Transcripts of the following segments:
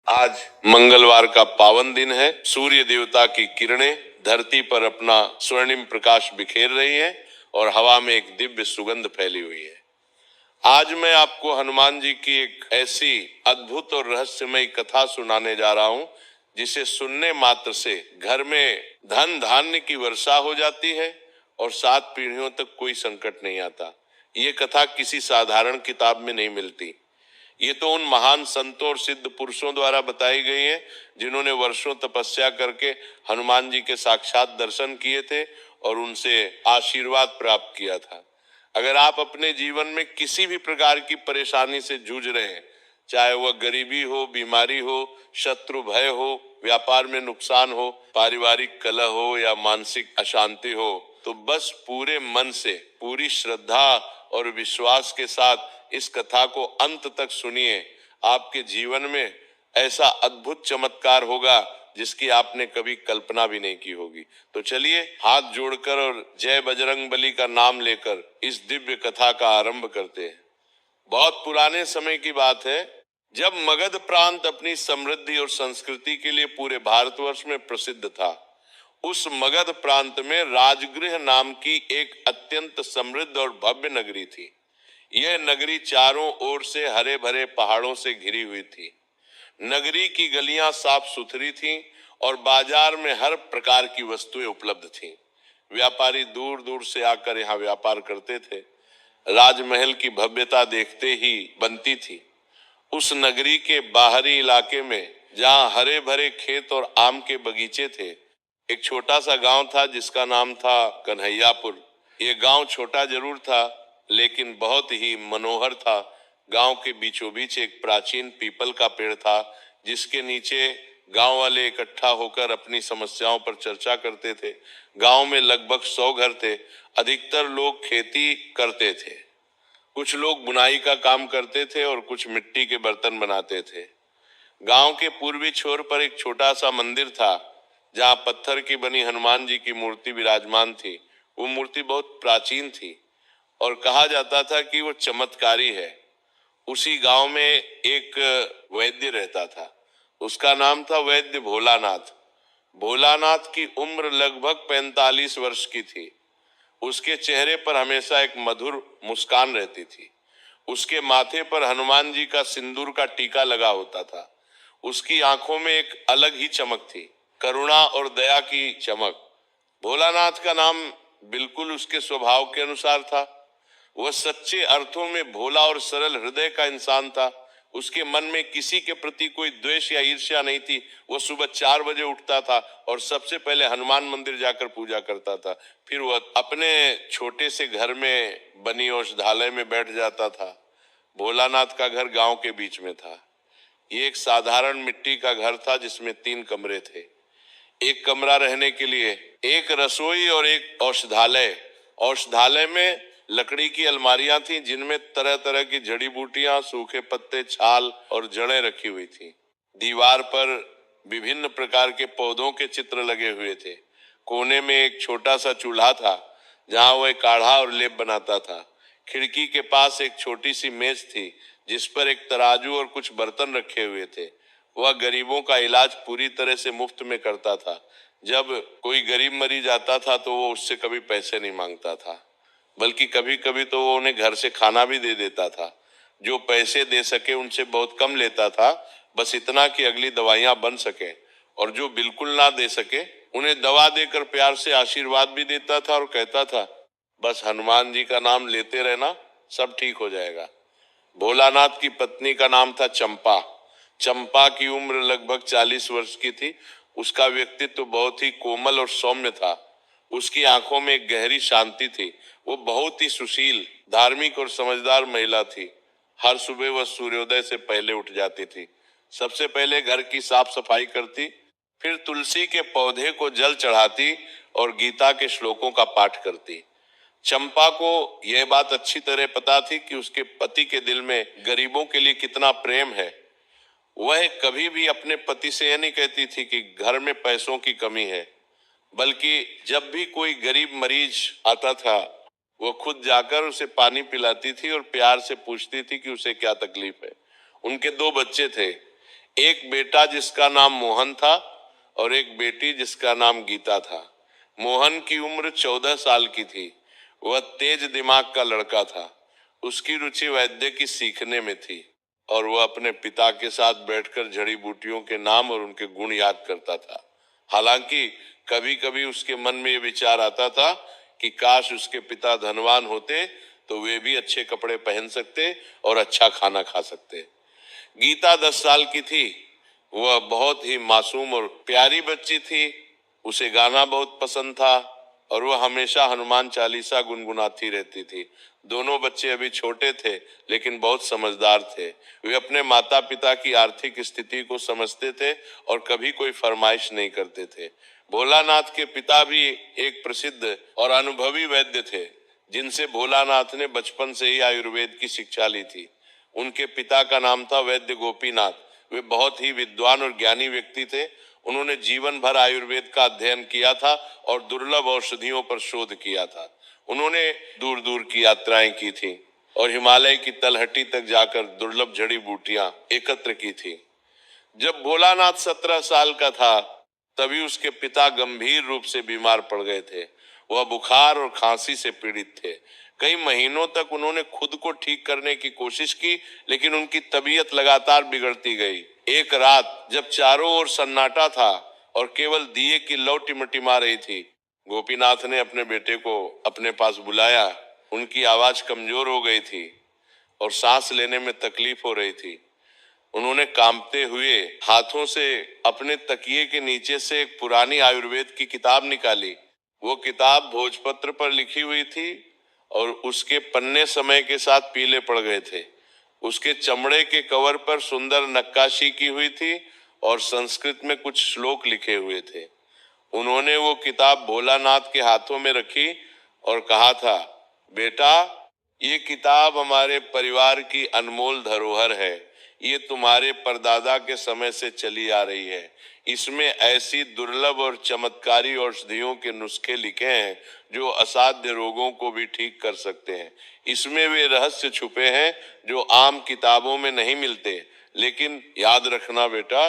आज मंगलवार का पावन दिन है। सूर्य देवता की किरणें धरती पर अपना स्वर्णिम प्रकाश बिखेर रही हैं और हवा में एक दिव्य सुगंध फैली हुई है। आज मैं आपको हनुमान जी की एक ऐसी अद्भुत और रहस्यमयी कथा सुनाने जा रहा हूं, जिसे सुनने मात्र से घर में धन धान्य की वर्षा हो जाती है और 7 पीढ़ियों तक कोई संकट नहीं आता। ये कथा किसी साधारण किताब में नहीं मिलती। ये तो उन महान संतों और सिद्ध पुरुषों द्वारा बताई गई है, जिन्होंने वर्षों तपस्या करके हनुमान जी के साक्षात दर्शन किए थे और उनसे आशीर्वाद प्राप्त किया था। अगर आप अपने जीवन में किसी भी प्रकार की परेशानी से जूझ रहे हैं, चाहे वह गरीबी हो, बीमारी हो, शत्रु भय हो, व्यापार में नुकसान हो, पारिवारिक कलह हो या मानसिक अशांति हो, तो बस पूरे मन से, पूरी श्रद्धा और विश्वास के साथ इस कथा को अंत तक सुनिए। आपके जीवन में ऐसा अद्भुत चमत्कार होगा जिसकी आपने कभी कल्पना भी नहीं की होगी। तो चलिए हाथ जोड़कर और जय बजरंगबली का नाम लेकर इस दिव्य कथा का आरंभ करते हैं। बहुत पुराने समय की बात है, जब मगध प्रांत अपनी समृद्धि और संस्कृति के लिए पूरे भारतवर्ष में प्रसिद्ध था। उस मगध प्रांत में राजगृह नाम की एक अत्यंत समृद्ध और भव्य नगरी थी। यह नगरी चारों ओर से हरे भरे पहाड़ों से घिरी हुई थी। नगरी की गलियां साफ सुथरी थीं और बाजार में हर प्रकार की वस्तुएं उपलब्ध थीं। व्यापारी दूर दूर से आकर यहाँ व्यापार करते थे। राजमहल की भव्यता देखते ही बनती थी। उस नगरी के बाहरी इलाके में, जहाँ हरे भरे खेत और आम के बगीचे थे, एक छोटा सा गांव था जिसका नाम था कन्हैयापुर। ये गांव छोटा जरूर था, लेकिन बहुत ही मनोहर था। गांव के बीचों बीच एक प्राचीन पीपल का पेड़ था, जिसके नीचे गांव वाले इकट्ठा होकर अपनी समस्याओं पर चर्चा करते थे। गांव में लगभग 100 घर थे। अधिकतर लोग खेती करते थे। कुछ लोग बुनाई का काम करते थे और कुछ मिट्टी के बर्तन बनाते थे। गांव के पूर्वी छोर पर एक छोटा सा मंदिर था, जहां पत्थर की बनी हनुमान जी की मूर्ति विराजमान थी। वो मूर्ति बहुत प्राचीन थी और कहा जाता था कि वो चमत्कारी है। उसी गांव में एक वैद्य रहता था। उसका नाम था वैद्य भोलानाथ। भोलानाथ की उम्र लगभग 45 वर्ष की थी। उसके चेहरे पर हमेशा एक मधुर मुस्कान रहती थी। उसके माथे पर हनुमान जी का सिंदूर का टीका लगा होता था। उसकी आंखों में एक अलग ही चमक थी, करुणा और दया की चमक। भोलानाथ का नाम बिल्कुल उसके स्वभाव के अनुसार था। वह सच्चे अर्थों में भोला और सरल हृदय का इंसान था। उसके मन में किसी के प्रति कोई द्वेष या ईर्ष्या नहीं थी। वह सुबह 4 बजे उठता था और सबसे पहले हनुमान मंदिर जाकर पूजा करता था। फिर वह अपने छोटे से घर में बनी औषधालय में बैठ जाता था। भोलानाथ का घर गांव के बीच में था। ये एक साधारण मिट्टी का घर था, जिसमें 3 कमरे थे। एक कमरा रहने के लिए, एक रसोई और एक औषधालय। औषधालय में लकड़ी की अलमारियां थीं, जिनमें तरह तरह की जड़ी बूटियां, सूखे पत्ते, छाल और जड़ें रखी हुई थीं। दीवार पर विभिन्न प्रकार के पौधों के चित्र लगे हुए थे। कोने में एक छोटा सा चूल्हा था, जहां वह काढ़ा और लेप बनाता था। खिड़की के पास एक छोटी सी मेज थी, जिस पर एक तराजू और कुछ बर्तन रखे हुए थे। वह गरीबों का इलाज पूरी तरह से मुफ्त में करता था। जब कोई गरीब मरीज आता था तो वो उससे कभी पैसे नहीं मांगता था, बल्कि कभी कभी तो वो उन्हें घर से खाना भी दे देता था। जो पैसे दे सके उनसे बहुत कम लेता था, बस इतना कि अगली दवाइयां बन सके। और जो बिल्कुल ना दे सके, उन्हें दवा देकर प्यार से आशीर्वाद भी देता था और कहता था, बस हनुमान जी का नाम लेते रहना, सब ठीक हो जाएगा। भोलानाथ की पत्नी का नाम था चंपा। चंपा की उम्र लगभग 40 वर्ष की थी। उसका व्यक्तित्व बहुत ही कोमल और सौम्य था। उसकी आंखों में एक गहरी शांति थी। वो बहुत ही सुशील, धार्मिक और समझदार महिला थी। हर सुबह वह सूर्योदय से पहले उठ जाती थी। सबसे पहले घर की साफ सफाई करती, फिर तुलसी के पौधे को जल चढ़ाती और गीता के श्लोकों का पाठ करती। चंपा को यह बात अच्छी तरह पता थी कि उसके पति के दिल में गरीबों के लिए कितना प्रेम है। वह कभी भी अपने पति से यह नहीं कहती थी कि घर में पैसों की कमी है, बल्कि जब भी कोई गरीब मरीज आता था, वो खुद जाकर उसे पानी पिलाती थी और प्यार से पूछती थी कि उसे क्या तकलीफ है। उनके 2 बच्चे थे। एक बेटा जिसका नाम मोहन था और एक बेटी जिसका नाम गीता था। मोहन की उम्र 14 साल की थी। वह तेज दिमाग का लड़का था। उसकी रुचि वैद्य की सीखने में थी और वह अपने पिता के साथ बैठकर जड़ी बूटियों के नाम और उनके गुण याद करता था। हालांकि कभी कभी उसके मन में यह विचार आता था कि काश उसके पिता धनवान होते तो वे भी अच्छे कपड़े पहन सकते और अच्छा खाना खा सकते। गीता 10 साल की थी। वह बहुत ही मासूम और प्यारी बच्ची थी। उसे गाना बहुत पसंद था और वह हमेशा हनुमान चालीसा गुनगुनाती रहती थी। दोनों बच्चे अभी छोटे थे लेकिन बहुत समझदार थे। वे अपने माता पिता की आर्थिक स्थिति को समझते थे और कभी कोई फरमाइश नहीं करते थे। भोलानाथ के पिता भी एक प्रसिद्ध और अनुभवी वैद्य थे जिनसे भोलानाथ ने बचपन से ही आयुर्वेद की शिक्षा ली थी। उनके पिता का नाम था वैद्य गोपीनाथ। वे बहुत ही विद्वान और ज्ञानी व्यक्ति थे। उन्होंने जीवन भर आयुर्वेद का अध्ययन किया था और दुर्लभ औषधियों पर शोध किया था। उन्होंने दूर दूर की यात्राएं की थी और हिमालय की तलहटी तक जाकर दुर्लभ जड़ी बूटियां एकत्र की थी। जब भोलानाथ 17 साल का था तभी उसके पिता गंभीर रूप से बीमार पड़ गए थे। वह बुखार और खांसी से पीड़ित थे। कई महीनों तक उन्होंने खुद को ठीक करने की कोशिश की लेकिन उनकी तबीयत लगातार बिगड़ती गई। एक रात जब चारों ओर सन्नाटा था और केवल दिए की लौ टिमटिमा रही थी, गोपीनाथ ने अपने बेटे को अपने पास बुलाया। उनकी आवाज कमजोर हो गई थी और सांस लेने में तकलीफ हो रही थी। उन्होंने कांपते हुए हाथों से अपने तकिए के नीचे से एक पुरानी आयुर्वेद की किताब निकाली। वो किताब भोजपत्र पर लिखी हुई थी और उसके पन्ने समय के साथ पीले पड़ गए थे। उसके चमड़े के कवर पर सुंदर नक्काशी की हुई थी और संस्कृत में कुछ श्लोक लिखे हुए थे। उन्होंने वो किताब भोलानाथ के हाथों में रखी और कहा था, बेटा, ये किताब हमारे परिवार की अनमोल धरोहर है। ये तुम्हारे परदादा के समय से चली आ रही है। इसमें ऐसी दुर्लभ और चमत्कारी औषधियों के नुस्खे लिखे हैं जो असाध्य रोगों को भी ठीक कर सकते हैं। इसमें वे रहस्य छुपे हैं जो आम किताबों में नहीं मिलते। लेकिन याद रखना बेटा,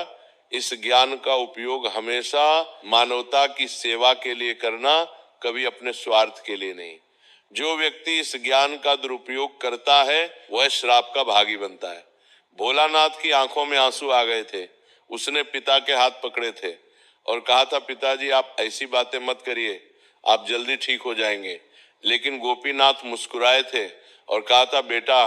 इस ज्ञान का उपयोग हमेशा मानवता की सेवा के लिए करना, कभी अपने स्वार्थ के लिए नहीं। जो व्यक्ति इस ज्ञान का दुरुपयोग करता है वह श्राप का भागी बनता है। भोलानाथ की आंखों में आंसू आ गए थे। उसने पिता के हाथ पकड़े थे और कहा था, पिताजी आप ऐसी बातें मत करिए, आप जल्दी ठीक हो जाएंगे। लेकिन गोपीनाथ मुस्कुराए थे और कहा था, बेटा,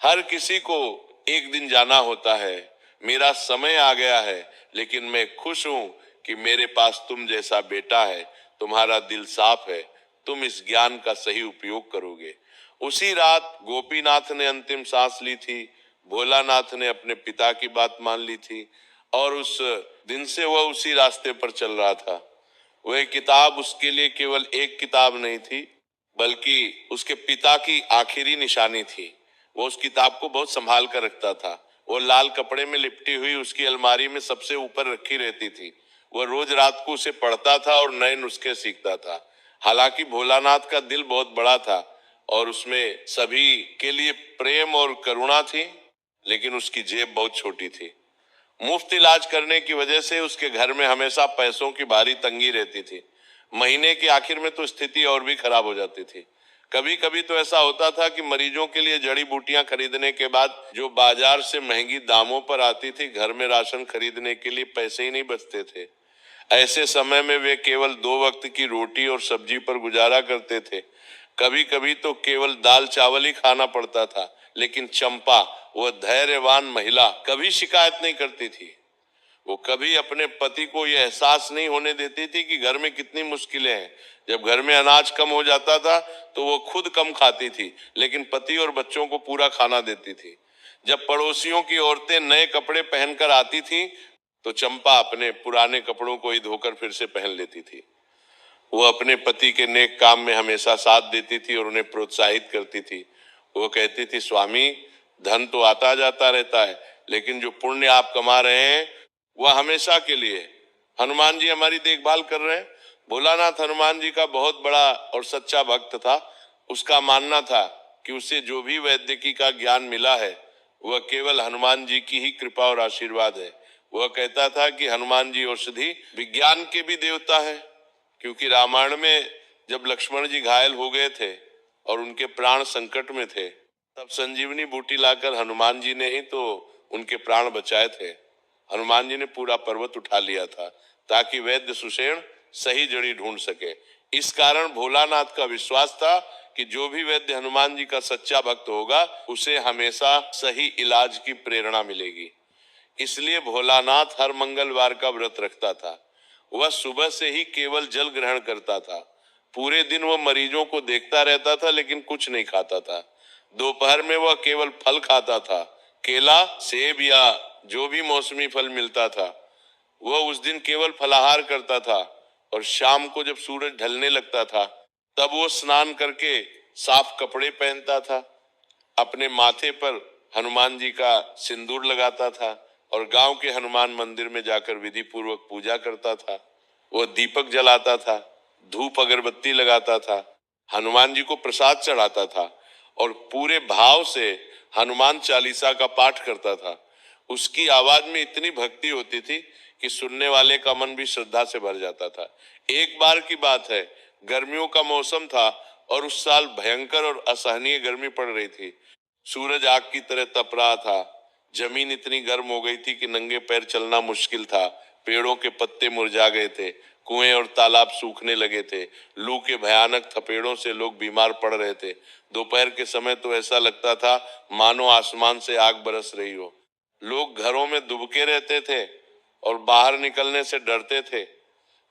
हर किसी को एक दिन जाना होता है। मेरा समय आ गया है लेकिन मैं खुश हूं कि मेरे पास तुम जैसा बेटा है। तुम्हारा दिल साफ है, तुम इस ज्ञान का सही उपयोग करोगे। उसी रात गोपीनाथ ने अंतिम सांस ली थी। भोलानाथ ने अपने पिता की बात मान ली थी और उस दिन से वह उसी रास्ते पर चल रहा था। वह किताब उसके लिए केवल एक किताब नहीं थी बल्कि उसके पिता की आखिरी निशानी थी। वो उस किताब को बहुत संभाल कर रखता था। वो लाल कपड़े में लिपटी हुई उसकी अलमारी में सबसे ऊपर रखी रहती थी। वह रोज रात को उसे पढ़ता था और नए नुस्खे सीखता था। हालांकि भोलानाथ का दिल बहुत बड़ा था और उसमें सभी के लिए प्रेम और करुणा थी, लेकिन उसकी जेब बहुत छोटी थी। मुफ्त इलाज करने की वजह से उसके घर में हमेशा पैसों की भारी तंगी रहती थी। महीने के आखिर में तो स्थिति और भी खराब हो जाती थी। कभी कभी तो ऐसा होता था कि मरीजों के लिए जड़ी बूटियां खरीदने के बाद जो बाजार से महंगी दामों पर आती थी, घर में राशन खरीदने के लिए पैसे ही नहीं बचते थे। ऐसे समय में वे केवल 2 वक्त की रोटी और सब्जी पर गुजारा करते थे। कभी कभी तो केवल दाल चावल ही खाना पड़ता था। लेकिन चंपा, वह धैर्यवान महिला, कभी शिकायत नहीं करती थी। वो कभी अपने पति को यह एहसास नहीं होने देती थी कि घर में कितनी मुश्किलें हैं। जब घर में अनाज कम हो जाता था तो वो खुद कम खाती थी, लेकिन पति और बच्चों को पूरा खाना देती थी। जब पड़ोसियों की औरतें नए कपड़े पहनकर आती थी तो चंपा अपने पुराने कपड़ों को ही धोकर फिर से पहन लेती थी। वो अपने पति के नेक काम में हमेशा साथ देती थी और उन्हें प्रोत्साहित करती थी। वो कहती थी, स्वामी, धन तो आता जाता रहता है लेकिन जो पुण्य आप कमा रहे हैं वह हमेशा के लिए। हनुमान जी हमारी देखभाल कर रहे हैं। भोलानाथ हनुमान जी का बहुत बड़ा और सच्चा भक्त था। उसका मानना था कि उसे जो भी वैद्यकी का ज्ञान मिला है वह केवल हनुमान जी की ही कृपा और आशीर्वाद है। वह कहता था कि हनुमान जी औषधि विज्ञान के भी देवता है, क्योंकि रामायण में जब लक्ष्मण जी घायल हो गए थे और उनके प्राण संकट में थे, तब संजीवनी बूटी लाकर हनुमान जी ने ही तो उनके प्राण बचाए थे। हनुमान जी ने पूरा पर्वत उठा लिया था ताकि वैद्य सुषेण सही जड़ी ढूंढ सके। इस कारण भोलानाथ का विश्वास था कि जो भी वैद्य हनुमान जी का सच्चा भक्त होगा उसे हमेशा सही इलाज की प्रेरणा मिलेगी। इसलिए भोलानाथ हर मंगलवार का व्रत रखता था। वह सुबह से ही केवल जल ग्रहण करता था। पूरे दिन वह मरीजों को देखता रहता था लेकिन कुछ नहीं खाता था। दोपहर में वह केवल फल खाता था, केला, सेब या जो भी मौसमी फल मिलता था। वह उस दिन केवल फलाहार करता था और शाम को जब सूरज ढलने लगता था तब वो स्नान करके साफ कपड़े पहनता था, अपने माथे पर हनुमान जी का सिंदूर लगाता था और गांव के हनुमान मंदिर में जाकर विधि पूर्वक पूजा करता था। वह दीपक जलाता था, धूप अगरबत्ती लगाता था, हनुमान जी को प्रसाद चढ़ाता था और पूरे भाव से हनुमान चालीसा का पाठ करता था। उसकी आवाज में इतनी भक्ति होती थी कि सुनने वाले का मन भी श्रद्धा से भर जाता था। एक बार की बात है, गर्मियों का मौसम था और उस साल भयंकर और असहनीय गर्मी पड़ रही थी। सूरज आग की तरह तप रहा था। जमीन इतनी गर्म हो गई थी कि नंगे पैर चलना मुश्किल था। पेड़ों के पत्ते मुरझा गए थे, कुएं और तालाब सूखने लगे थे। लू के भयानक थपेड़ों से लोग बीमार पड़ रहे थे। दोपहर के समय तो ऐसा लगता था मानो आसमान से आग बरस रही हो। लोग घरों में दुबके रहते थे और बाहर निकलने से डरते थे।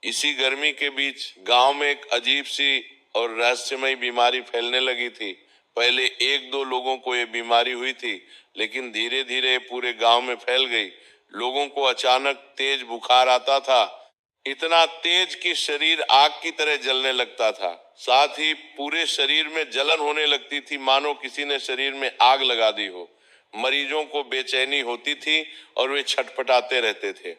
इसी गर्मी के बीच गांव में एक अजीब सी और रहस्यमय बीमारी फैलने लगी थी। पहले एक दो लोगों को ये बीमारी हुई थी, लेकिन धीरे धीरे पूरे गांव में फैल गई। लोगों को अचानक तेज बुखार आता था, इतना तेज कि शरीर आग की तरह जलने लगता था। साथ ही पूरे शरीर में जलन होने लगती थी, मानो किसी ने शरीर में आग लगा दी हो। मरीजों को बेचैनी होती थी और वे छटपटाते रहते थे।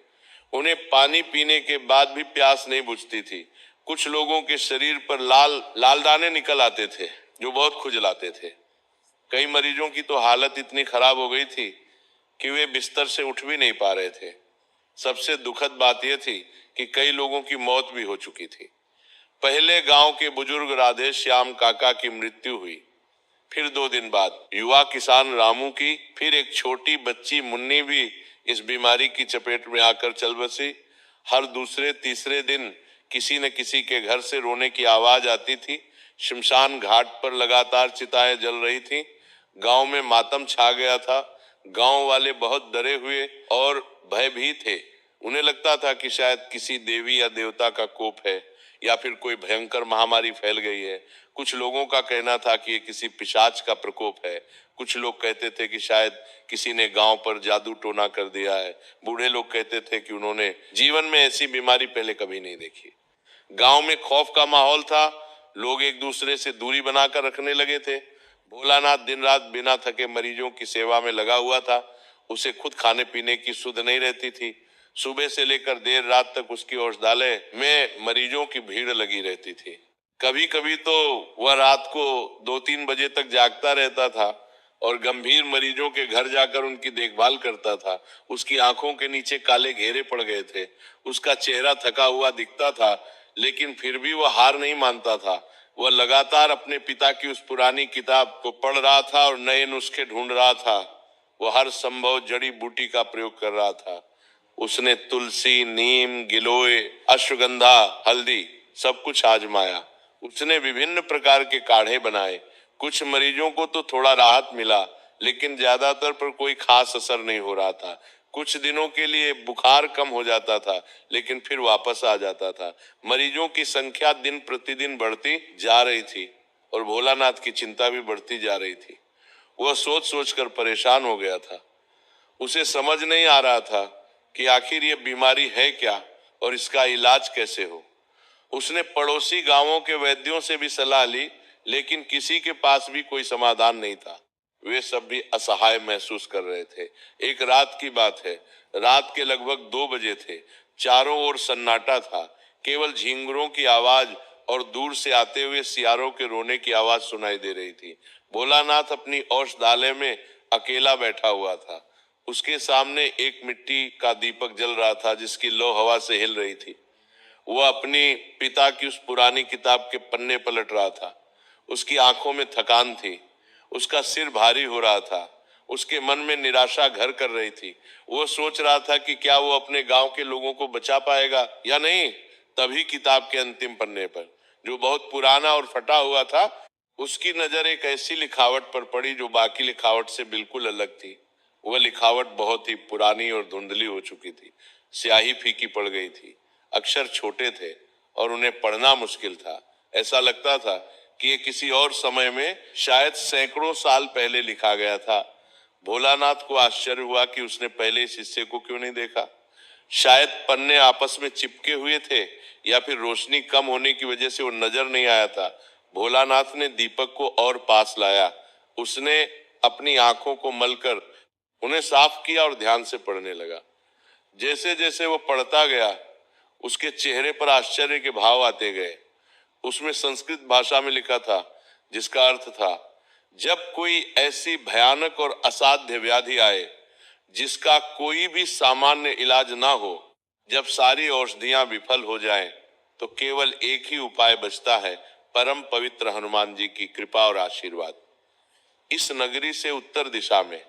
उन्हें पानी पीने के बाद भी प्यास नहीं बुझती थी। कुछ लोगों के शरीर पर लाल लाल दाने निकल आते थे जो बहुत खुजलाते थे। कई मरीजों की तो हालत इतनी खराब हो गई थी कि वे बिस्तर से उठ भी नहीं पा रहे थे। सबसे दुखद बात यह थी कि कई लोगों की मौत भी हो चुकी थी। पहले गांव के बुजुर्ग राधे श्याम काका की मृत्यु हुई। फिर 2 दिन बाद युवा किसान रामू की, फिर एक छोटी बच्ची मुन्नी भी इस बीमारी की चपेट में आकर चल बसी। हर दूसरे तीसरे दिन किसी न किसी के घर से रोने की आवाज आती थी। शमशान घाट पर लगातार चिताएं जल रही थीं। गांव में मातम छा गया था। गांव वाले बहुत डरे हुए और भयभीत थे। उन्हें लगता था कि शायद किसी देवी या देवता का कोप है या फिर कोई भयंकर महामारी फैल गई है। कुछ लोगों का कहना था कि ये किसी पिशाच का प्रकोप है। कुछ लोग कहते थे कि शायद किसी ने गांव पर जादू टोना कर दिया है। बूढ़े लोग कहते थे कि उन्होंने जीवन में ऐसी बीमारी पहले कभी नहीं देखी। गांव में खौफ का माहौल था। लोग एक दूसरे से दूरी बनाकर रखने लगे थे। भोलानाथ दिन रात बिना थके मरीजों की सेवा में लगा हुआ था। उसे खुद खाने पीने की सुध नहीं रहती थी। सुबह से लेकर देर रात तक उसकी औषधालय में मरीजों की भीड़ लगी रहती थी। कभी कभी तो वह रात को 2-3 बजे तक जागता रहता था और गंभीर मरीजों के घर जाकर उनकी देखभाल करता था। उसकी आंखों के नीचे काले घेरे पड़ गए थे। उसका चेहरा थका हुआ दिखता था, लेकिन फिर भी वह हार नहीं मानता था। वह लगातार अपने पिता की उस पुरानी किताब को पढ़ रहा था और नए नुस्खे ढूंढ रहा था। वह हर संभव जड़ी बूटी का प्रयोग कर रहा था। उसने तुलसी, नीम, गिलोय, अश्वगंधा, हल्दी सब कुछ आजमाया। उसने विभिन्न प्रकार के काढ़े बनाए। कुछ मरीजों को तो थोड़ा राहत मिला, लेकिन ज्यादातर पर कोई खास असर नहीं हो रहा था। कुछ दिनों के लिए बुखार कम हो जाता था, लेकिन फिर वापस आ जाता था। मरीजों की संख्या दिन प्रतिदिन बढ़ती जा रही थी और भोलानाथ की चिंता भी बढ़ती जा रही थी। वह सोच सोचकर परेशान हो गया था। उसे समझ नहीं आ रहा था कि आखिर ये बीमारी है क्या और इसका इलाज कैसे हो। उसने पड़ोसी गांवों के वैद्यों से भी सलाह ली, लेकिन किसी के पास भी कोई समाधान नहीं था। वे सब भी असहाय महसूस कर रहे थे। एक रात की बात है। रात के लगभग 2 बजे थे। चारों ओर सन्नाटा था। केवल झींगुरों की आवाज और दूर से आते हुए सियारों के रोने की आवाज सुनाई दे रही थी। भोलानाथ अपनी औषधालय में अकेला बैठा हुआ था। उसके सामने एक मिट्टी का दीपक जल रहा था जिसकी लौ हवा से हिल रही थी। वह अपनी पिता की उस पुरानी किताब के पन्ने पलट रहा था। उसकी आंखों में थकान थी, उसका सिर भारी हो रहा था, उसके मन में निराशा घर कर रही थी। वो सोच रहा था कि क्या वो अपने गांव के लोगों को बचा पाएगा या नहीं। तभी किताब के अंतिम पन्ने पर, जो बहुत पुराना और फटा हुआ था, उसकी नजर एक ऐसी लिखावट पर पड़ी जो बाकी लिखावट से बिल्कुल अलग थी। वह लिखावट बहुत ही पुरानी और धुंधली हो चुकी थी। स्याही फीकी पड़ गई थी, अक्षर छोटे थे और उन्हें पढ़ना मुश्किल था। ऐसा लगता था कि ये किसी और समय में, शायद सैकड़ों साल पहले लिखा गया था। भोलानाथ को आश्चर्य हुआ कि उसने पहले इस हिस्से को क्यों नहीं देखा। शायद पन्ने आपस में चिपके हुए थे या फिर रोशनी कम होने की वजह से वो नजर नहीं आया था। भोलानाथ ने दीपक को और पास लाया। उसने अपनी आंखों को मलकर उन्हें साफ किया और ध्यान से पढ़ने लगा। जैसे जैसे वो पढ़ता गया, उसके चेहरे पर आश्चर्य के भाव आते गए। उसमें संस्कृत भाषा में लिखा था, जिसका अर्थ था, जब कोई ऐसी भयानक और असाध्य व्याधि आए जिसका कोई भी सामान्य इलाज ना हो, जब सारी औषधियां विफल हो जाएं, तो केवल एक ही उपाय बचता है, परम पवित्र हनुमान जी की कृपा और आशीर्वाद। इस नगरी से उत्तर दिशा में,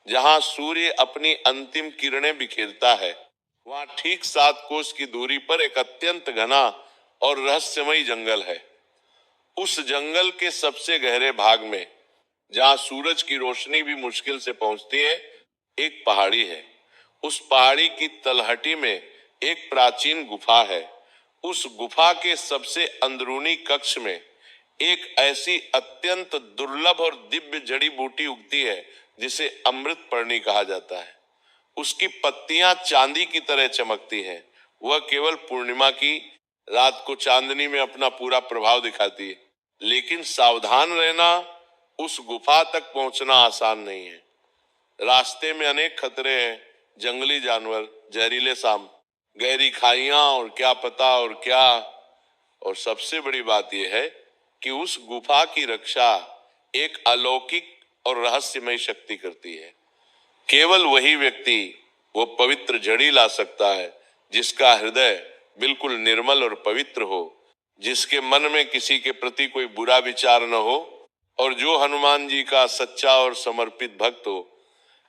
जहां सूर्य अपनी अंतिम किरणें बिखेरता है, वहां ठीक 7 कोस की दूरी पर एक अत्यंत घना और रहस्यमयी जंगल है। उस जंगल के सबसे गहरे भाग में, जहां सूरज की रोशनी भी मुश्किल से पहुंचती है, एक पहाड़ी है। उस पहाड़ी की तलहटी में एक प्राचीन गुफा है। उस गुफा के सबसे अंदरूनी कक्ष में एक ऐसी अत्यंत दुर्लभ और दिव्य जड़ी बूटी उगती है जिसे अमृतपर्णी कहा जाता है। उसकी पत्तियां चांदी की तरह चमकती हैं। वह केवल पूर्णिमा की रात को चांदनी में अपना पूरा प्रभाव दिखाती है। लेकिन सावधान रहना, उस गुफा तक पहुंचना आसान नहीं है। रास्ते में अनेक खतरे हैं, जंगली जानवर, जहरीले सांप, गहरी खाइयां और क्या पता और क्या। और सबसे बड़ी बात यह है कि उस गुफा की रक्षा एक अलौकिक और रहस्यमय शक्ति करती है। केवल वही व्यक्ति वो पवित्र जड़ी ला सकता है जिसका हृदय बिल्कुल निर्मल और पवित्र हो, जिसके मन में किसी के प्रति कोई बुरा विचार न हो और जो हनुमान जी का सच्चा और समर्पित भक्त हो।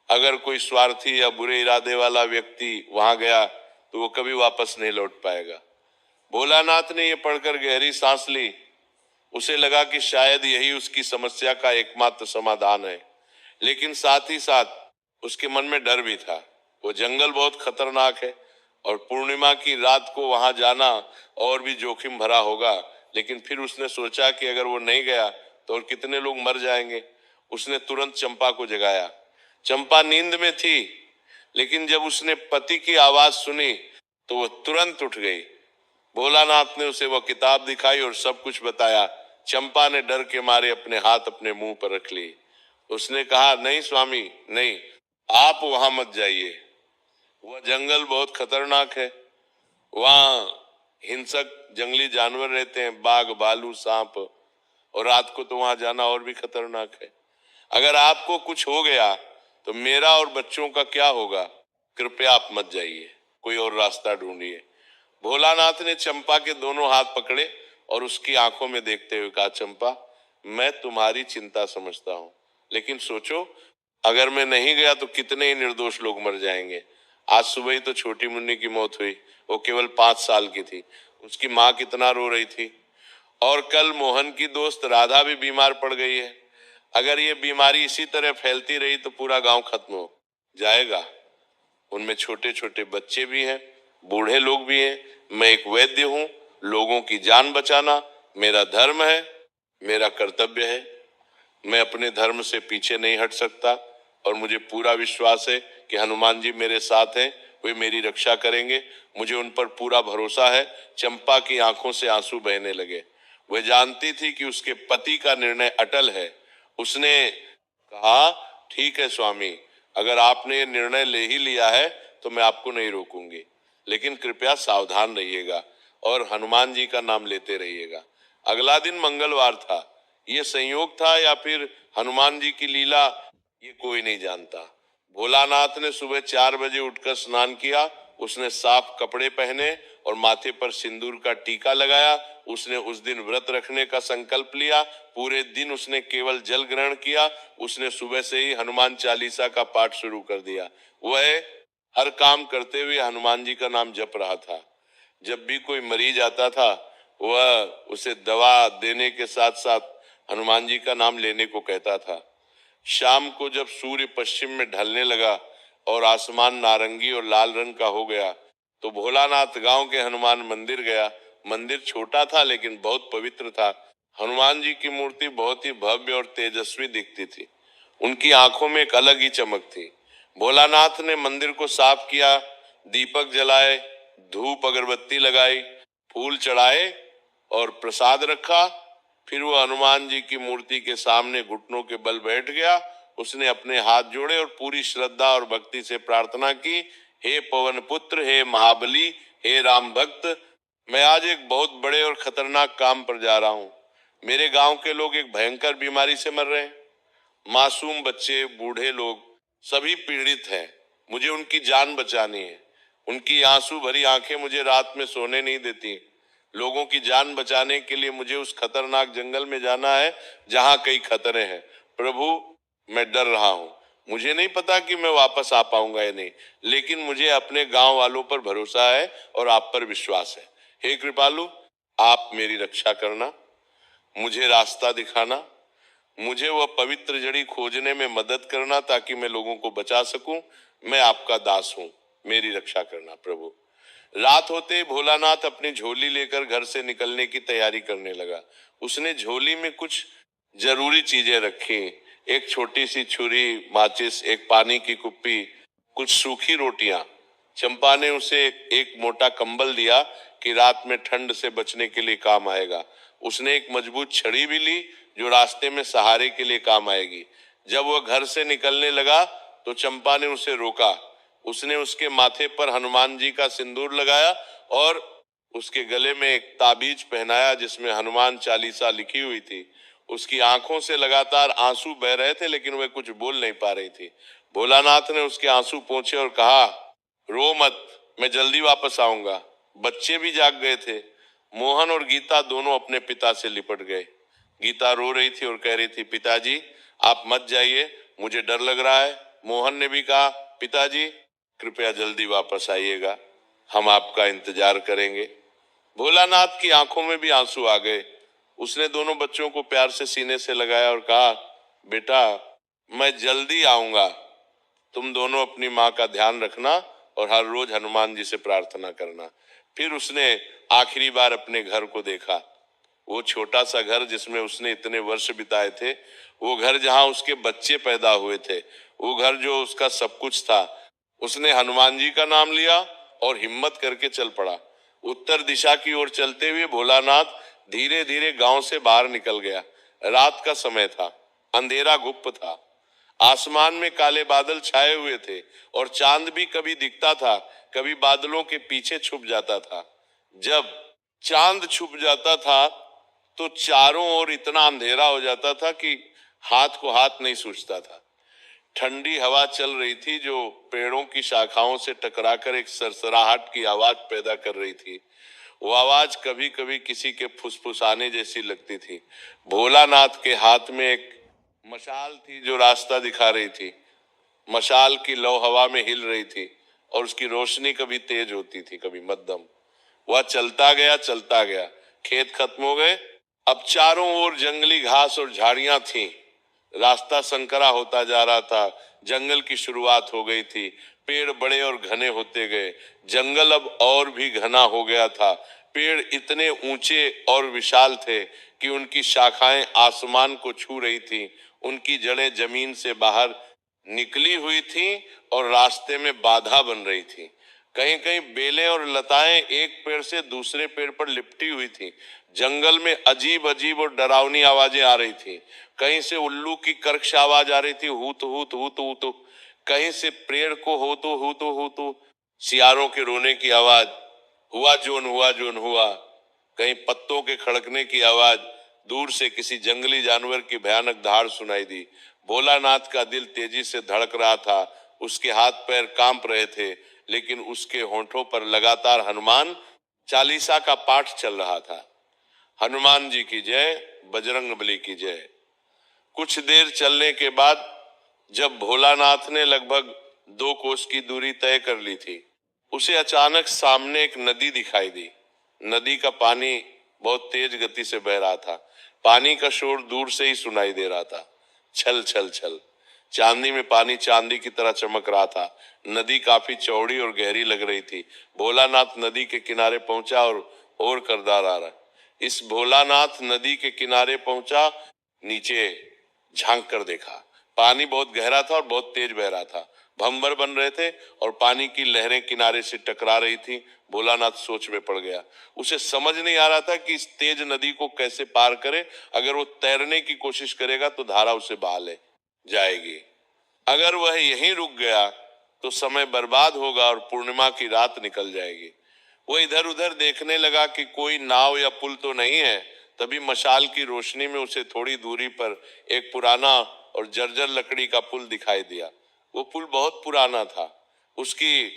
अगर कोई स्वार्थी या बुरे इरादे वाला व्यक्ति वहां गया तो वो कभी वापस नहीं लौट पाएगा। भोलानाथ ने ये पढ़कर गहरी सांस ली। उसे लगा कि शायद यही उसकी समस्या का एकमात्र समाधान है। लेकिन साथ ही साथ उसके मन में डर भी था। वो जंगल बहुत खतरनाक है और पूर्णिमा की रात को वहां जाना और भी जोखिम भरा होगा। लेकिन फिर उसने सोचा कि अगर वो नहीं गया तो और कितने लोग मर जाएंगे। उसने तुरंत चंपा को जगाया। चंपा नींद में थी, लेकिन जब उसने पति की आवाज सुनी तो वो तुरंत उठ गई। भोलानाथ ने उसे वह किताब दिखाई और सब कुछ बताया। चंपा ने डर के मारे अपने हाथ अपने मुंह पर रख ली। उसने कहा, नहीं स्वामी, नहीं, आप वहां मत जाइए। वह जंगल बहुत खतरनाक है। वहां हिंसक जंगली जानवर रहते हैं, बाघ, भालू, सांप, और रात को तो वहां जाना और भी खतरनाक है। अगर आपको कुछ हो गया तो मेरा और बच्चों का क्या होगा? कृपया आप मत जाइए, कोई और रास्ता ढूंढिए। भोलानाथ ने चंपा के दोनों हाथ पकड़े और उसकी आंखों में देखते हुए कहा, चंपा, मैं तुम्हारी चिंता समझता हूं, लेकिन सोचो, अगर मैं नहीं गया तो कितने ही निर्दोष लोग मर जाएंगे। आज सुबह ही तो छोटी मुन्नी की मौत हुई। वो केवल 5 साल की थी। उसकी माँ कितना रो रही थी। और कल मोहन की दोस्त राधा भी बीमार पड़ गई है। अगर ये बीमारी इसी तरह फैलती रही तो पूरा गांव खत्म हो जाएगा। उनमें छोटे छोटे बच्चे भी हैं, बूढ़े लोग भी हैं। मैं एक वैद्य हूं। लोगों की जान बचाना मेरा धर्म है, मेरा कर्तव्य है। मैं अपने धर्म से पीछे नहीं हट सकता और मुझे पूरा विश्वास है कि हनुमान जी मेरे साथ हैं, वे मेरी रक्षा करेंगे। मुझे उन पर पूरा भरोसा है। चंपा की आंखों से आंसू बहने लगे। वह जानती थी कि उसके पति का निर्णय अटल है। उसने कहा, ठीक है स्वामी, अगर आपने ये निर्णय ले ही लिया है तो मैं आपको नहीं रोकूंगी, लेकिन कृपया सावधान रहिएगा और हनुमान जी का नाम लेते रहिएगा। अगला दिन मंगलवार था। ये संयोग था या फिर हनुमान जी की लीला, ये कोई नहीं जानता। भोलानाथ ने सुबह 4 बजे उठकर स्नान किया। उसने साफ कपड़े पहने और माथे पर सिंदूर का टीका लगाया। उसने उस दिन व्रत रखने का संकल्प लिया। पूरे दिन उसने केवल जल ग्रहण किया। उसने सुबह से ही हनुमान चालीसा का पाठ शुरू कर दिया। वह हर काम करते हुए हनुमान जी का नाम जप रहा था। जब भी कोई मरीज आता था, वह उसे दवा देने के साथ साथ हनुमान जी का नाम लेने को कहता था। शाम को जब सूर्य पश्चिम में ढलने लगा और आसमान नारंगी और लाल रंग का हो गया, तो भोलानाथ गांव के हनुमान मंदिर गया। मंदिर छोटा था लेकिन बहुत पवित्र था। हनुमान जी की मूर्ति बहुत ही भव्य और तेजस्वी दिखती थी। उनकी आंखों में एक अलग ही चमक थी। भोलानाथ ने मंदिर को साफ किया, दीपक जलाए, धूप अगरबत्ती लगाई, फूल चढ़ाए और प्रसाद रखा। फिर वो हनुमान जी की मूर्ति के सामने घुटनों के बल बैठ गया। उसने अपने हाथ जोड़े और पूरी श्रद्धा और भक्ति से प्रार्थना की, हे पवन पुत्र, हे महाबली, हे राम भक्त, मैं आज एक बहुत बड़े और खतरनाक काम पर जा रहा हूँ। मेरे गांव के लोग एक भयंकर बीमारी से मर रहे हैं। मासूम बच्चे, बूढ़े लोग सभी पीड़ित हैं। मुझे उनकी जान बचानी है। उनकी आंसू भरी आंखें मुझे रात में सोने नहीं देती। लोगों की जान बचाने के लिए मुझे उस खतरनाक जंगल में जाना है जहां कई खतरे हैं। प्रभु, मैं डर रहा हूं। मुझे नहीं पता कि मैं वापस आ पाऊंगा या नहीं, लेकिन मुझे अपने गांव वालों पर भरोसा है और आप पर विश्वास है। हे कृपालु, आप मेरी रक्षा करना, मुझे रास्ता दिखाना, मुझे वह पवित्र जड़ी खोजने में मदद करना ताकि मैं लोगों को बचा सकूं। मैं आपका दास हूं, मेरी रक्षा करना प्रभु। रात होते ही भोलानाथ अपनी झोली लेकर घर से निकलने की तैयारी करने लगा। उसने झोली में कुछ जरूरी चीजें रखी, एक छोटी सी छुरी, माचिस, एक पानी की कुप्पी, कुछ सूखी रोटियां। चंपा ने उसे एक मोटा कंबल दिया कि रात में ठंड से बचने के लिए काम आएगा। उसने एक मजबूत छड़ी भी ली जो रास्ते में सहारे के लिए काम आएगी। जब वह घर से निकलने लगा तो चंपा ने उसे रोका। उसने उसके माथे पर हनुमान जी का सिंदूर लगाया और उसके गले में एक ताबीज पहनाया जिसमें हनुमान चालीसा लिखी हुई थी। उसकी आंखों से लगातार आंसू बह रहे थे लेकिन वह कुछ बोल नहीं पा रही थी। भोलानाथ ने उसके आंसू पोंछे और कहा, रो मत, मैं जल्दी वापस आऊंगा। बच्चे भी जाग गए थे। मोहन और गीता दोनों अपने पिता से लिपट गए। गीता रो रही थी और कह रही थी, पिताजी आप मत जाइए, मुझे डर लग रहा है। मोहन ने भी कहा, पिताजी कृपया जल्दी वापस आइएगा, हम आपका इंतजार करेंगे। भोलानाथ की आंखों में भी आंसू आ गए। उसने दोनों बच्चों को प्यार से सीने से लगाया और कहा, बेटा मैं जल्दी आऊंगा, तुम दोनों अपनी माँ का ध्यान रखना और हर रोज हनुमान जी से प्रार्थना करना। फिर उसने आखिरी बार अपने घर को देखा। वो छोटा सा घर जिसमें उसने इतने वर्ष बिताए थे, वो घर जहां उसके बच्चे पैदा हुए थे, वो घर जो उसका सब कुछ था। उसने हनुमान जी का नाम लिया और हिम्मत करके चल पड़ा। उत्तर दिशा की ओर चलते हुए भोलानाथ धीरे धीरे गांव से बाहर निकल गया। रात का समय था, अंधेरा गुप्त था। आसमान में काले बादल छाए हुए थे और चांद भी कभी दिखता था, कभी बादलों के पीछे छुप जाता था। जब चांद छुप जाता था तो चारों ओर इतना अंधेरा हो जाता था कि हाथ को हाथ नहीं सूझता था। ठंडी हवा चल रही थी जो पेड़ों की शाखाओं से टकराकर एक सरसराहट की आवाज पैदा कर रही थी। वो आवाज कभी कभी किसी के फुसफुसाने जैसी लगती थी। भोलानाथ के हाथ में एक मशाल थी जो रास्ता दिखा रही थी। मशाल की लौ हवा में हिल रही थी और उसकी रोशनी कभी तेज होती थी, कभी मध्यम। वह चलता गया। खेत खत्म हो गए। अब चारों ओर जंगली घास और झाड़ियां थीं। रास्ता संकरा होता जा रहा था। जंगल की शुरुआत हो गई थी। पेड़ बड़े और घने होते गए। जंगल अब और भी घना हो गया था। पेड़ इतने ऊंचे और विशाल थे कि उनकी शाखाएं आसमान को छू रही थीं। उनकी जड़ें जमीन से बाहर निकली हुई थीं और रास्ते में बाधा बन रही थी। कहीं कहीं बेलें और लताएं एक पेड़ से दूसरे पेड़ पर लिपटी हुई थी। जंगल में अजीब अजीब और डरावनी आवाजें आ रही थी। कहीं से उल्लू की कर्कश आवाज आ रही थी, हूत हूत हूत हूत। कहीं से पेड़ को होतो होतो होतो सियारों के रोने की आवाज, हुआ जोन हुआ। कहीं पत्तों के खड़कने की आवाज, दूर से किसी जंगली जानवर की भयानक दहाड़ सुनाई दी। भोलानाथ का दिल तेजी से धड़क रहा था। उसके हाथ पैर कांप रहे थे, लेकिन उसके होंठों पर लगातार हनुमान चालीसा का पाठ चल रहा था। हनुमान जी की जय, बजरंगबली की जय। कुछ देर चलने के बाद जब भोलानाथ ने लगभग 2 कोस की दूरी तय कर ली थी, उसे अचानक सामने एक नदी दिखाई दी। नदी का पानी बहुत तेज गति से बह रहा था। पानी का शोर दूर से ही सुनाई दे रहा था। छल छल छल, चांदी में पानी चांदी की तरह चमक रहा था। नदी काफी चौड़ी और गहरी लग रही थी। भोलानाथ नदी के किनारे पहुंचा और करदार आ रहा। इस भोलानाथ नदी के किनारे पहुंचा, नीचे झांक कर देखा। पानी बहुत गहरा था और बहुत तेज बह रहा था। भंवर बन रहे थे और पानी की लहरें किनारे से टकरा रही थी। भोलानाथ सोच में पड़ गया। उसे समझ नहीं आ रहा था कि इस तेज नदी को कैसे पार करे। अगर वो तैरने की कोशिश करेगा तो धारा उसे बहा ले जाएगी। अगर वह यहीं रुक गया तो समय बर्बाद होगा और पूर्णिमा की रात निकल जाएगी। वो इधर उधर देखने लगा कि कोई नाव या पुल तो नहीं है। तभी मशाल की रोशनी में उसे थोड़ी दूरी पर एक पुराना और जर्जर लकड़ी का पुल दिखाई दिया। वो पुल बहुत पुराना था। उसकी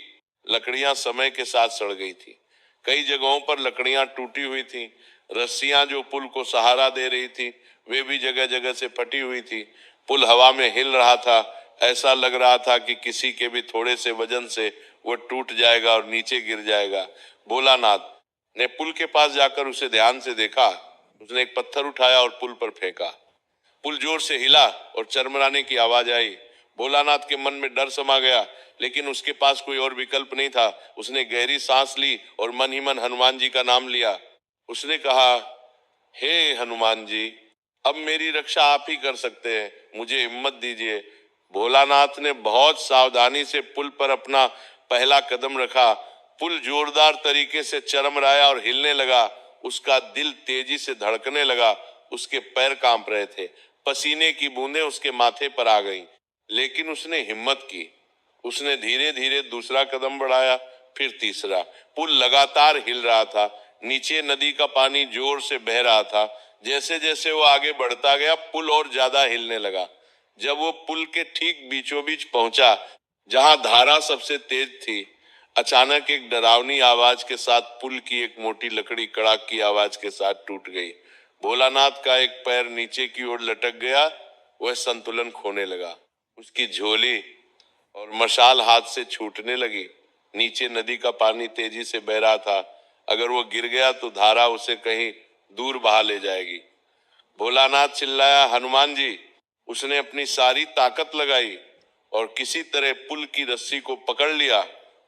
लकड़ियां समय के साथ सड़ गई थी। कई जगहों पर लकड़ियां टूटी हुई थी। रस्सियां जो पुल को सहारा दे रही थी, वे भी जगह जगह से फटी हुई थी। पुल हवा में हिल रहा था। ऐसा लग रहा था कि किसी के भी थोड़े से वजन से वो टूट जाएगा और नीचे गिर जाएगा। भोलानाथ ने पुल के पास जाकर उसे ध्यान से देखा। उसने एक पत्थर उठाया और पुल पर फेंका। पुल जोर से हिला और चरमराने की आवाज आई। भोलानाथ के मन में डर समा गया, लेकिन उसके पास कोई और विकल्प नहीं था। उसने गहरी सांस ली और मन ही मन हनुमान जी का नाम लिया। उसने कहा, हे हनुमान जी, अब मेरी रक्षा आप ही कर सकते हैं, मुझे हिम्मत दीजिए। भोलानाथ ने बहुत सावधानी से पुल पर अपना पहला कदम रखा। पुल जोरदार तरीके से चरमराया और हिलने लगा। उसका दिल तेजी से धड़कने लगा। उसके पैर कांप रहे थे। पसीने की बूंदें उसके माथे पर आ गईं, लेकिन उसने हिम्मत की। उसने धीरे धीरे दूसरा कदम बढ़ाया, फिर तीसरा। पुल लगातार हिल रहा था। नीचे नदी का पानी जोर से बह रहा था। जैसे जैसे वो आगे बढ़ता गया, पुल और ज्यादा हिलने लगा। जब वो पुल के ठीक बीचों बीच पहुंचा, जहां धारा सबसे तेज थी, अचानक एक डरावनी आवाज के साथ पुल की एक मोटी लकड़ी कड़ाक की आवाज के साथ टूट गई। भोलानाथ का एक पैर नीचे की ओर लटक गया। वह संतुलन खोने लगा। उसकी झोली और मशाल हाथ से छूटने लगी। नीचे नदी का पानी तेजी से बह रहा था। अगर वो गिर गया तो धारा उसे कहीं दूर बहा ले जाएगी। भोलानाथ चिल्लाया, हनुमान जी। उसने अपनी सारी ताकत लगाई और किसी तरह पुल की रस्सी को पकड़ लिया।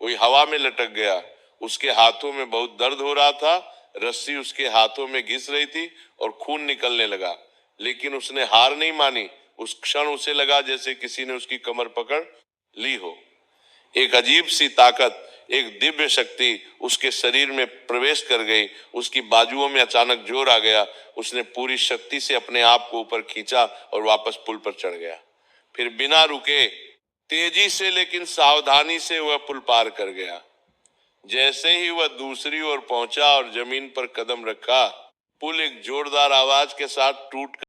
वही हवा में लटक गया। उसके हाथों में बहुत दर्द हो रहा था। रस्सी उसके हाथों में घिस रही थी और खून निकलने लगा, लेकिन उसने हार नहीं मानी। उस क्षण उसे लगा जैसे किसी ने उसकी कमर पकड़ ली हो। एक अजीब सी ताकत, एक दिव्य शक्ति उसके शरीर में प्रवेश कर गई। उसकी बाजुओं में अचानक जोर आ गया। उसने पूरी शक्ति से अपने आप को ऊपर खींचा और वापस पुल पर चढ़ गया। फिर बिना रुके, तेजी से लेकिन सावधानी से वह पुल पार कर गया। जैसे ही वह दूसरी ओर पहुंचा और जमीन पर कदम रखा, पुल एक जोरदार आवाज के साथ टूट